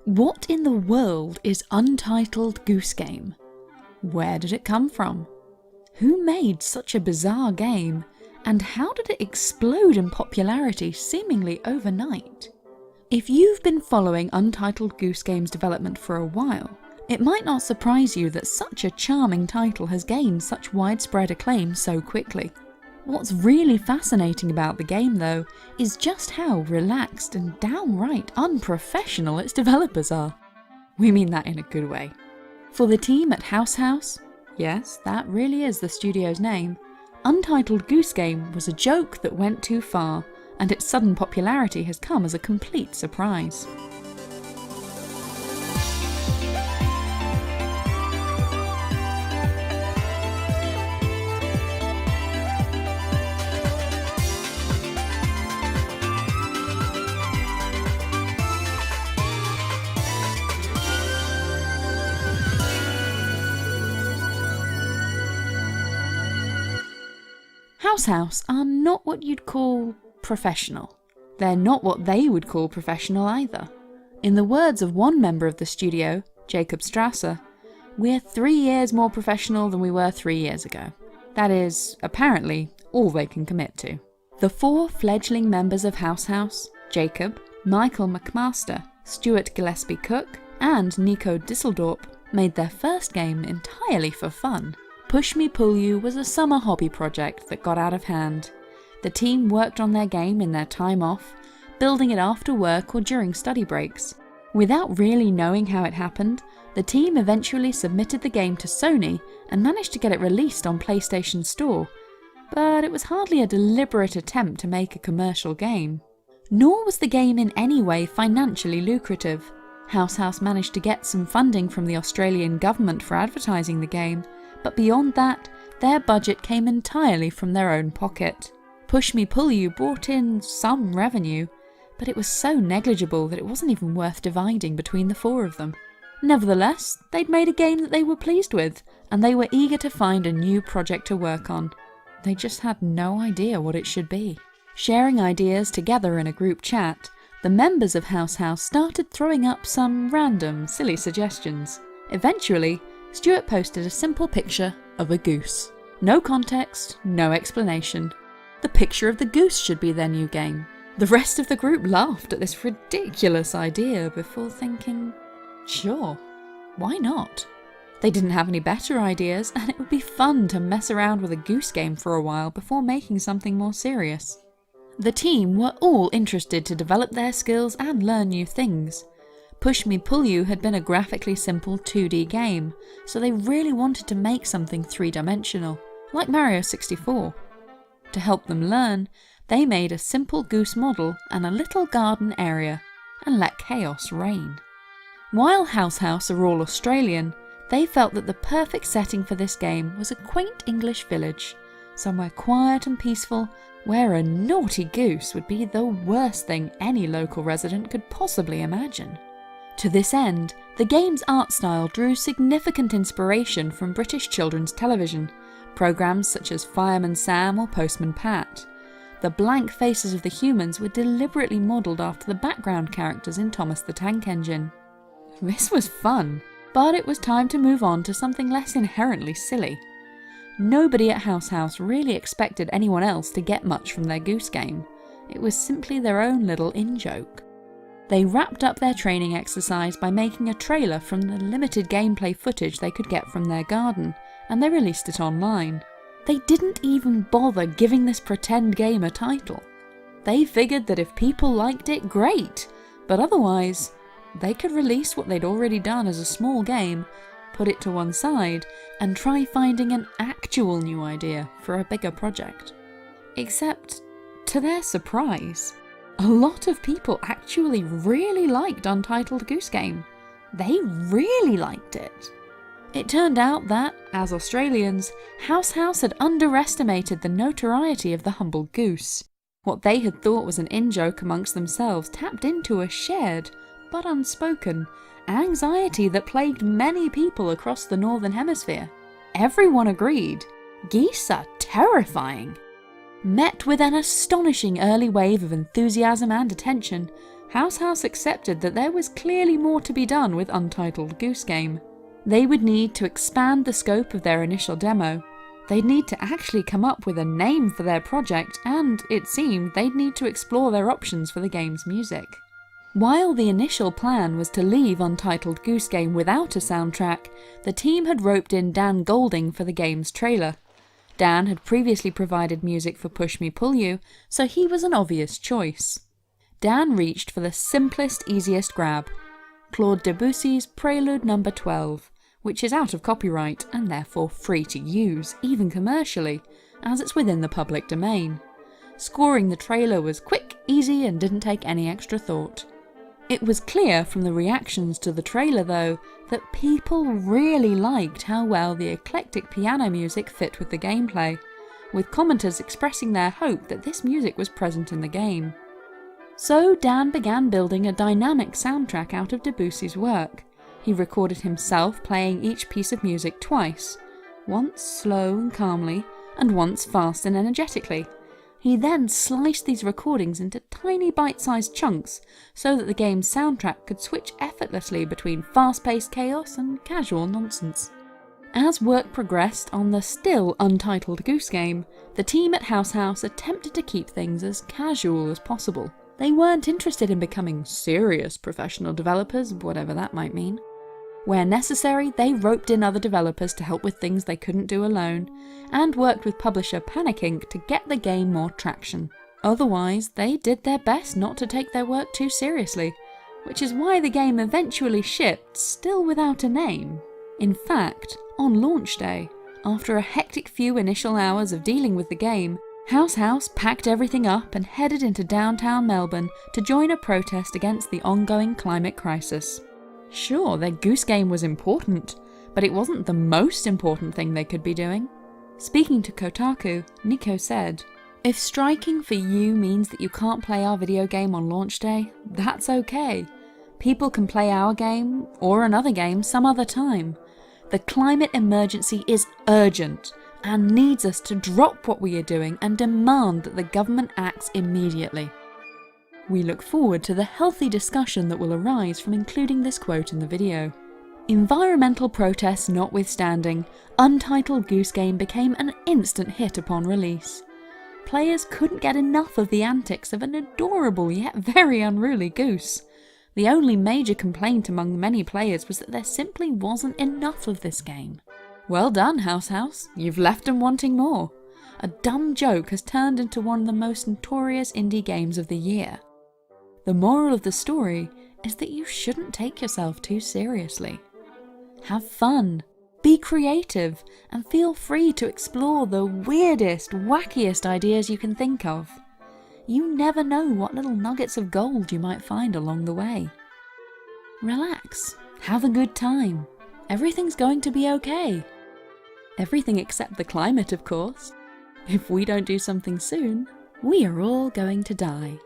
What in the world is Untitled Goose Game? Where did it come from? Who made such a bizarre game? And how did it explode in popularity seemingly overnight? If you've been following Untitled Goose Game's development for a while, it might not surprise you that such a charming title has gained such widespread acclaim so quickly. What's really fascinating about the game, though, is just how relaxed and downright unprofessional its developers are. We mean that in a good way. For the team at House, yes, that really is the studio's name, Untitled Goose Game was a joke that went too far, and its sudden popularity has come as a complete surprise. House are not what you'd call professional. They're not what they would call professional either. In the words of one member of the studio, Jacob Strasser, "We're 3 years more professional than we were 3 years ago." That is, apparently, all they can commit to. The 4 fledgling members of House, Jacob, Michael McMaster, Stuart Gillespie Cook, and Nico Disseldorp, made their first game entirely for fun. Push Me Pull You was a summer hobby project that got out of hand. The team worked on their game in their time off, building it after work or during study breaks. Without really knowing how it happened, the team eventually submitted the game to Sony and managed to get it released on PlayStation Store, but it was hardly a deliberate attempt to make a commercial game. Nor was the game in any way financially lucrative. House managed to get some funding from the Australian government for advertising the game, but beyond that, their budget came entirely from their own pocket. Push Me Pull You brought in some revenue, but it was so negligible that it wasn't even worth dividing between the 4 of them. Nevertheless, they'd made a game that they were pleased with, and they were eager to find a new project to work on. They just had no idea what it should be. Sharing ideas together in a group chat, the members of House started throwing up some random, silly suggestions. Eventually, Stuart posted a simple picture of a goose. No context, no explanation. The picture of the goose should be their new game. The rest of the group laughed at this ridiculous idea before thinking, sure, why not? They didn't have any better ideas, and it would be fun to mess around with a goose game for a while before making something more serious. The team were all interested to develop their skills and learn new things. Push Me Pull You had been a graphically simple 2D game, so they really wanted to make something 3-dimensional, like Mario 64. To help them learn, they made a simple goose model and a little garden area, and let chaos reign. While House are all Australian, they felt that the perfect setting for this game was a quaint English village, somewhere quiet and peaceful, where a naughty goose would be the worst thing any local resident could possibly imagine. To this end, the game's art style drew significant inspiration from British children's television, programmes such as Fireman Sam or Postman Pat. The blank faces of the humans were deliberately modelled after the background characters in Thomas the Tank Engine. This was fun, but it was time to move on to something less inherently silly. Nobody at House really expected anyone else to get much from their goose game. It was simply their own little in-joke. They wrapped up their training exercise by making a trailer from the limited gameplay footage they could get from their garden, and they released it online. They didn't even bother giving this pretend game a title. They figured that if people liked it, great, but otherwise, they could release what they'd already done as a small game, put it to one side, and try finding an actual new idea for a bigger project. Except, to their surprise, a lot of people actually really liked Untitled Goose Game. They really liked it. It turned out that, as Australians, House had underestimated the notoriety of the humble goose. What they had thought was an in-joke amongst themselves tapped into a shared, but unspoken, anxiety that plagued many people across the Northern Hemisphere. Everyone agreed, geese are terrifying. Met with an astonishing early wave of enthusiasm and attention, House accepted that there was clearly more to be done with Untitled Goose Game. They would need to expand the scope of their initial demo. They'd need to actually come up with a name for their project, and, it seemed, they'd need to explore their options for the game's music. While the initial plan was to leave Untitled Goose Game without a soundtrack, the team had roped in Dan Golding for the game's trailer. Dan had previously provided music for Push Me Pull You, so he was an obvious choice. Dan reached for the simplest, easiest grab, Claude Debussy's Prelude No. 12, which is out of copyright and therefore free to use, even commercially, as it's within the public domain. Scoring the trailer was quick, easy, and didn't take any extra thought. It was clear from the reactions to the trailer, though, that people really liked how well the eclectic piano music fit with the gameplay, with commenters expressing their hope that this music was present in the game. So Dan began building a dynamic soundtrack out of Debussy's work. He recorded himself playing each piece of music twice, once slow and calmly, and once fast and energetically. He then sliced these recordings into tiny bite-sized chunks so that the game's soundtrack could switch effortlessly between fast-paced chaos and casual nonsense. As work progressed on the still untitled Goose Game, the team at House attempted to keep things as casual as possible. They weren't interested in becoming serious professional developers, whatever that might mean. Where necessary, they roped in other developers to help with things they couldn't do alone, and worked with publisher Panic Inc. to get the game more traction. Otherwise, they did their best not to take their work too seriously, which is why the game eventually shipped, still without a name. In fact, on launch day, after a hectic few initial hours of dealing with the game, House packed everything up and headed into downtown Melbourne to join a protest against the ongoing climate crisis. Sure, their Goose Game was important, but it wasn't the most important thing they could be doing. Speaking to Kotaku, Nico said, "If striking for you means that you can't play our video game on launch day, that's okay. People can play our game, or another game, some other time. The climate emergency is urgent, and needs us to drop what we are doing and demand that the government acts immediately." We look forward to the healthy discussion that will arise from including this quote in the video. Environmental protests notwithstanding, Untitled Goose Game became an instant hit upon release. Players couldn't get enough of the antics of an adorable yet very unruly goose. The only major complaint among many players was that there simply wasn't enough of this game. Well done, House. You've left them wanting more. A dumb joke has turned into one of the most notorious indie games of the year. The moral of the story is that you shouldn't take yourself too seriously. Have fun, be creative, and feel free to explore the weirdest, wackiest ideas you can think of. You never know what little nuggets of gold you might find along the way. Relax, have a good time. Everything's going to be okay. Everything except the climate, of course. If we don't do something soon, we are all going to die.